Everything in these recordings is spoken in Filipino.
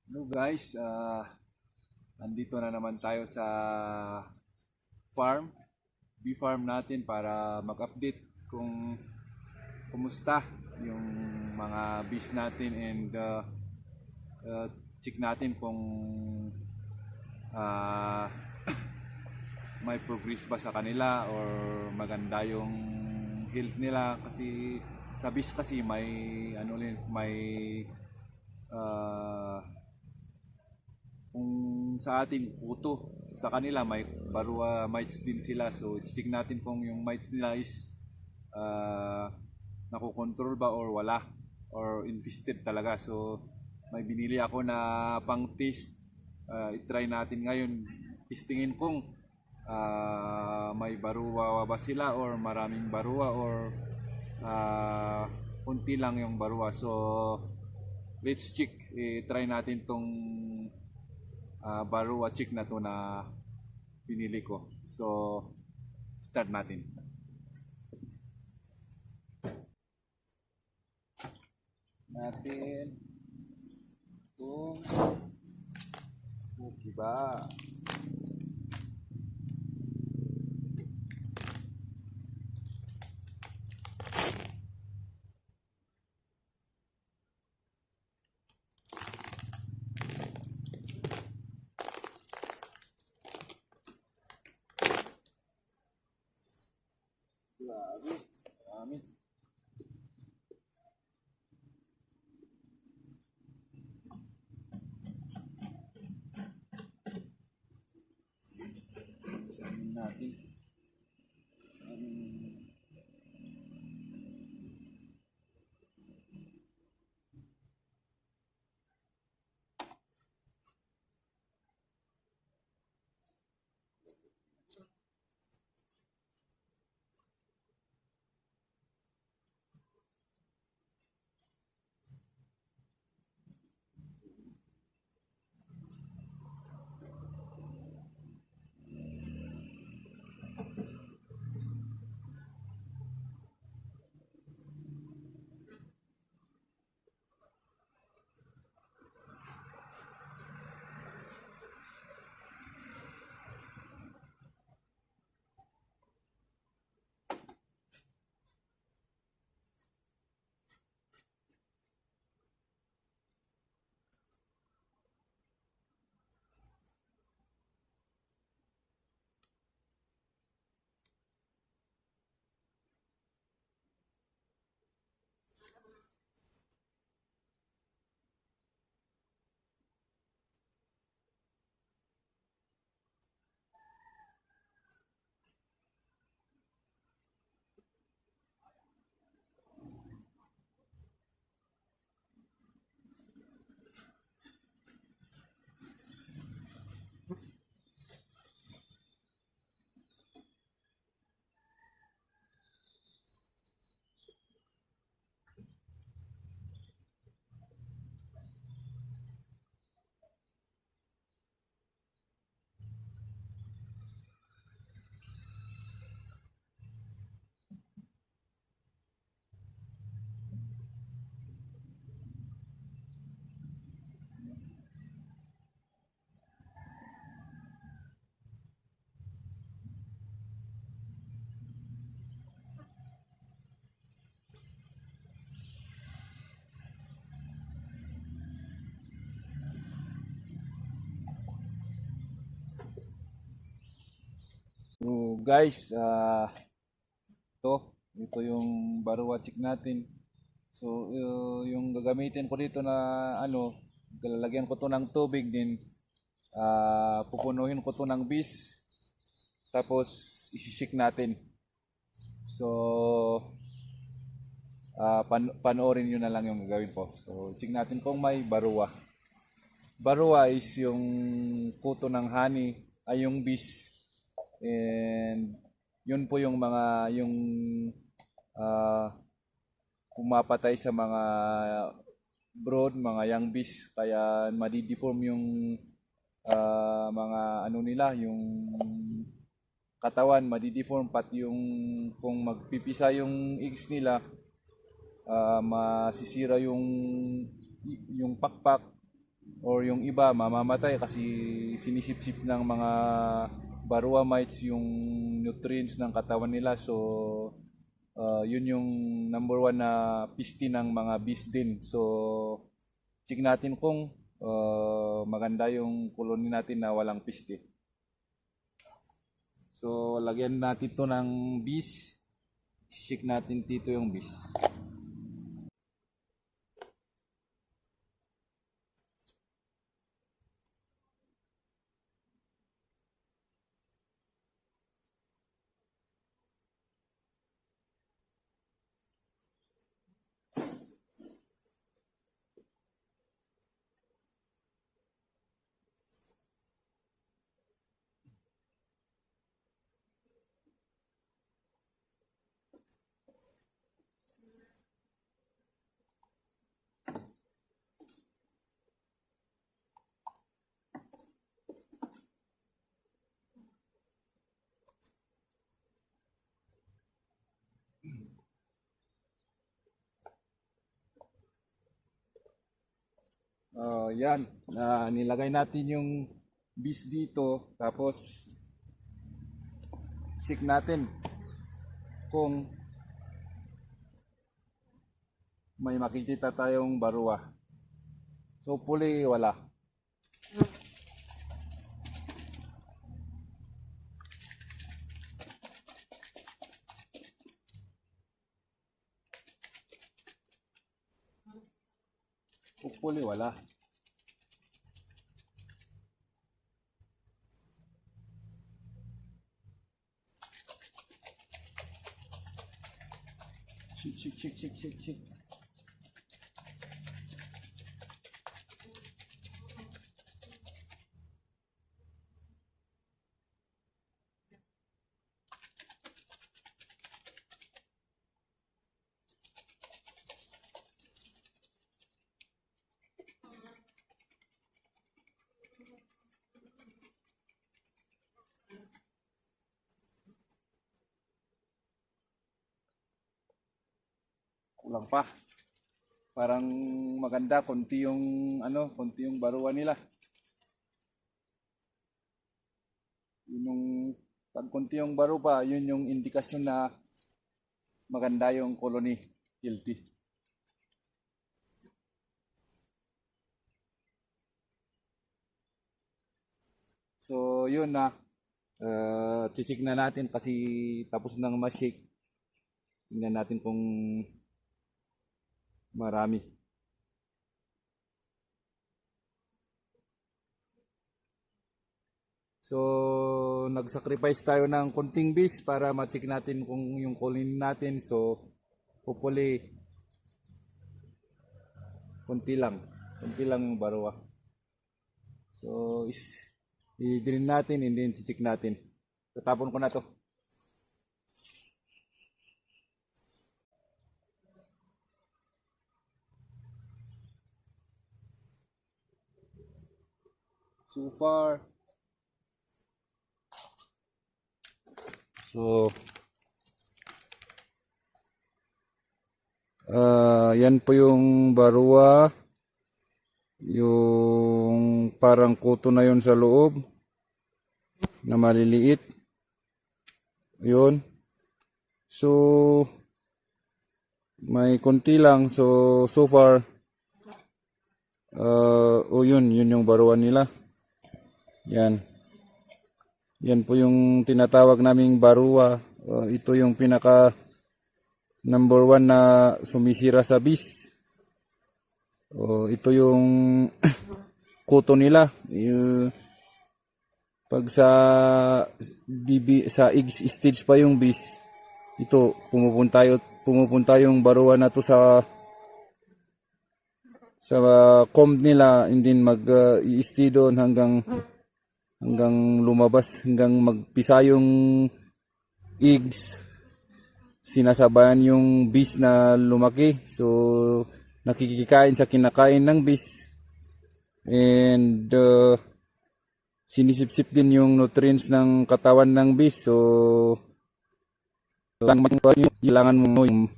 Hello guys, andito na naman tayo sa farm, bee farm natin para mag-update kung kumusta yung mga bees natin and check natin kung uh, may progress ba sa kanila or maganda yung health nila kasi sa bees kasi may may uh, kung sa atin kuto, sa kanila may barua mites din sila, so check natin kung yung mites nila is uh, nakokontrol ba or wala or infested talaga. So may binili ako na pang test, i-try natin ngayon, testingin kung may barua ba sila or maraming barua or kunti lang yung barua. So let's check, i-try natin tong barua chick na to na pinili ko. So, start natin. Natin kung okay ba. Grabe, marami. Samin natin. Um, so guys, ito yung barua chick natin. So yung gagamitin ko dito na lalagyan ko to ng tubig din. Pupunuhin ko to ng bis. Tapos isisik natin. So panoorin nyo na lang yung gagawin ko. So check natin kung may barua. Barua is yung kuto ng honey, ay yung bees. And yun po yung mga yung uh, pumapatay sa mga brood, mga young bees, kaya madideform yung mga ano nila, yung katawan, madideform, pati yung kung magpipisa yung eggs nila, masisira yung pakpak, or yung iba mamamatay kasi sinisipsip ng mga Varroa mites yung nutrients ng katawan nila. So yun yung number one na piste ng mga bees din. So check natin kung maganda yung colony natin na walang piste. So lagyan natin to ng bees. Check natin dito yung bees. Yan, nilagay natin yung bees dito, tapos check natin kung may makikita tayong Varroa. So hopefully wala. Hopefully wala. Shik. Kulang pa. Parang maganda, konti yung Varroa nila. Pag konti yung Varroa, yun yung indikasyon na maganda yung colony, healthy. So yun na, chichik na natin kasi tapos nang ma-shake. Tingnan natin kung marami. So nag-sacrifice tayo ng konting bees para ma-check natin kung yung colony natin. So hopefully konti lang yung Varroa. So i-drain natin and then check natin. Tatapon ko na to. So far, yan po yung Varroa, yung parang kuto na yun sa loob na maliliit yun. So may konti lang. So far yun yung Varroa nila. Yan po yung tinatawag naming Varroa. Ito yung pinaka number one na sumisira sa bees. Ito yung kuto nila. Pag sa egg stage pa yung bees, ito pumupunta yung Varroa na to sa comb nila, and then mag-i-stay doon hanggang lumabas, hanggang magpisa yung eggs. Sinasabayan yung bees na lumaki. So nakikikain sa kinakain ng bees, and sinisipsip din yung nutrients ng katawan ng bees. So kailangan mo yung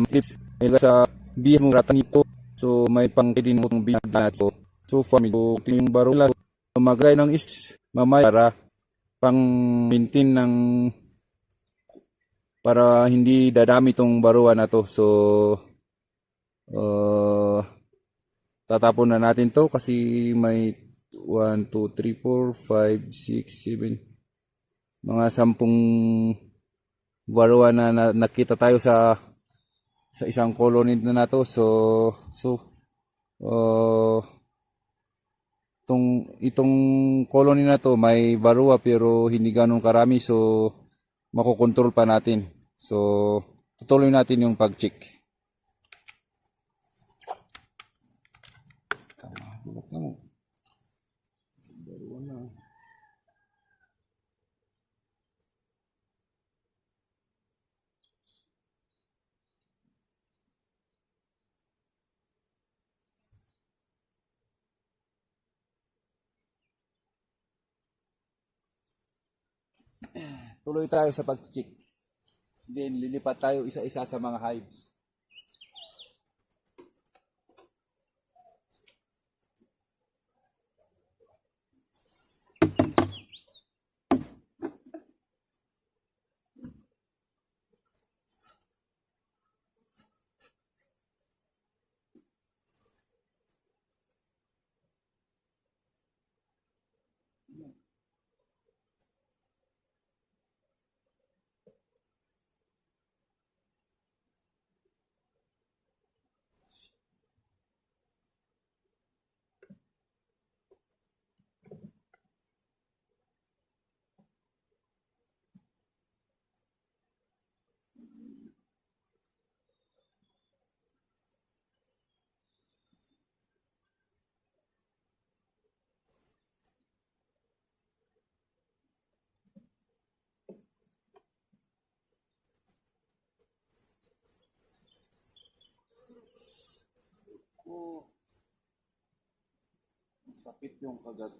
tips sa bees mo ratan ito. So may pangkain mo ng bees na ito. So far, medyo yung barula. Magay ng is mamaya para pang maintain ng para hindi dadami tong barua na to. So, tatapon na natin to kasi may 1, 2, 3, 4, 5, 6, 7, mga 10 barua na nakita tayo sa isang colony na to. Uh, itong colony na to may barua pero hindi ganun karami, so makokontrol pa natin. So tutuloy natin yung pag-check. Tuloy tayo sa pag-check. Then lilipat tayo isa-isa sa mga hives. Oh, sakit yung kagat.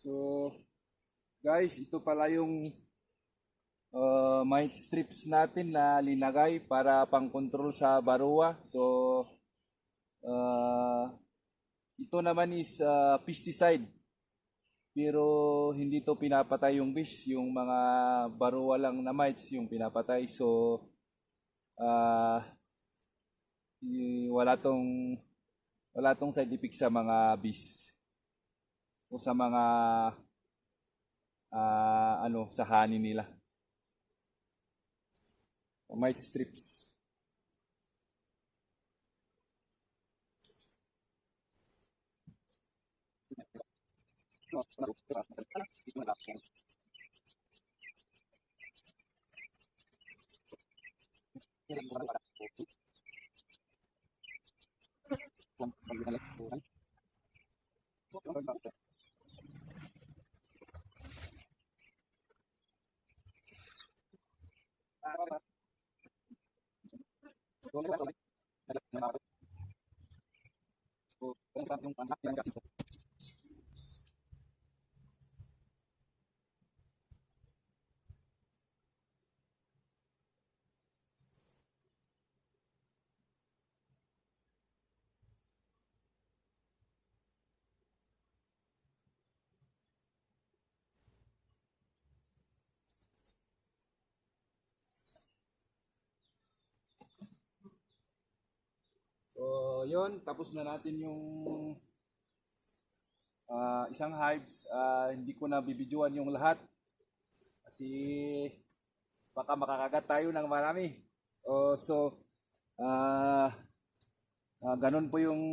So guys, ito pala yung mite strips natin na linagay para pang control sa barua. So ito naman is pesticide. Pero hindi to pinapatay yung bees, yung mga barua lang na mites yung pinapatay. So uh, wala tong side effect sa mga bees o sa mga sa honey nila. Mite strips. So, yun, tapos na natin yung isang hives. Hindi ko na bibidyoan yung lahat kasi baka makakagat tayo ng marami. Uh, ganun po yung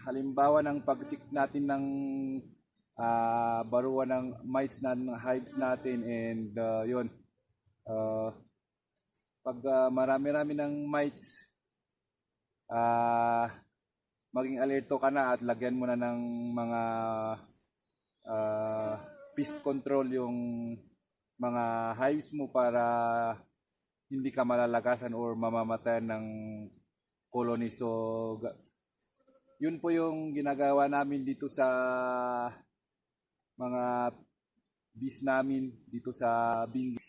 halimbawa ng pag-check natin ng barua ng mites ng hives natin. And yun, pag marami-rami ng mites, maging alerto ka na at lagyan mo na ng mga pest control yung mga hives mo para hindi ka malalagasan or mamamatayan ng colony. So, yun po yung ginagawa namin dito sa mga bees namin dito sa Benguet.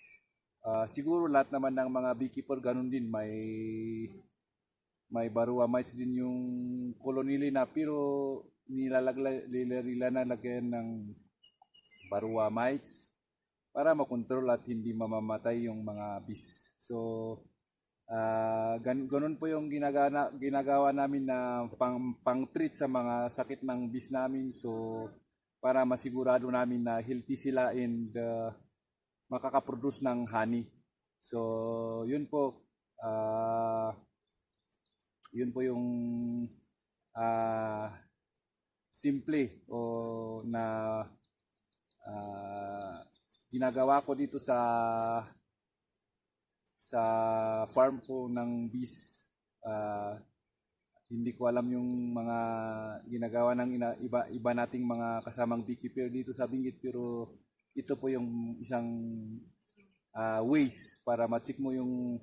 Siguro lahat naman ng mga beekeeper ganun din, may Varroa mites din yung colony nila, pero nilalagyan ng Varroa mites para makontrol at hindi mamamatay yung mga bees. So, ganun po yung ginagawa namin na pang-treat sa mga sakit ng bees namin. So, para masigurado namin na healthy sila and makakaproduce ng honey. So, yun po yung simple o na ginagawa ko dito sa farm ko ng bees. Hindi ko alam yung mga ginagawa ng iba nating mga kasamang beekeeper dito sa Benguet, pero ito po yung isang ways para ma-check mo yung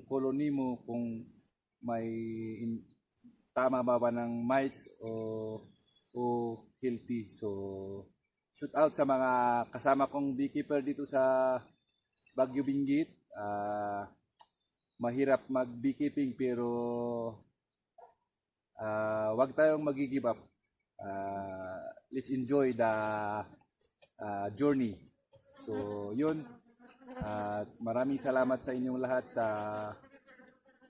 colony mo kung may tama ba ng mites o healthy. So, shoot out sa mga kasama kong beekeeper dito sa Baguio Benguet. Mahirap mag-beekeeping pero wag tayong mag-give up. Let's enjoy the journey. So, yun. Maraming salamat sa inyong lahat sa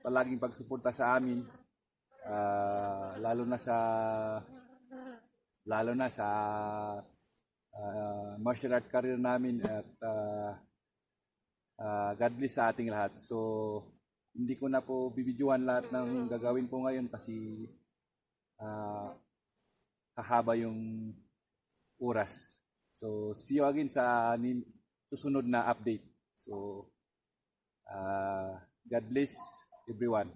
palaging pagsuporta sa amin. Lalo na sa martial art career namin at God bless sa ating lahat. So, hindi ko na po bibidyohan lahat ng gagawin po ngayon kasi hahaba yung oras. So, see you again sa susunod na update. So, God bless everyone.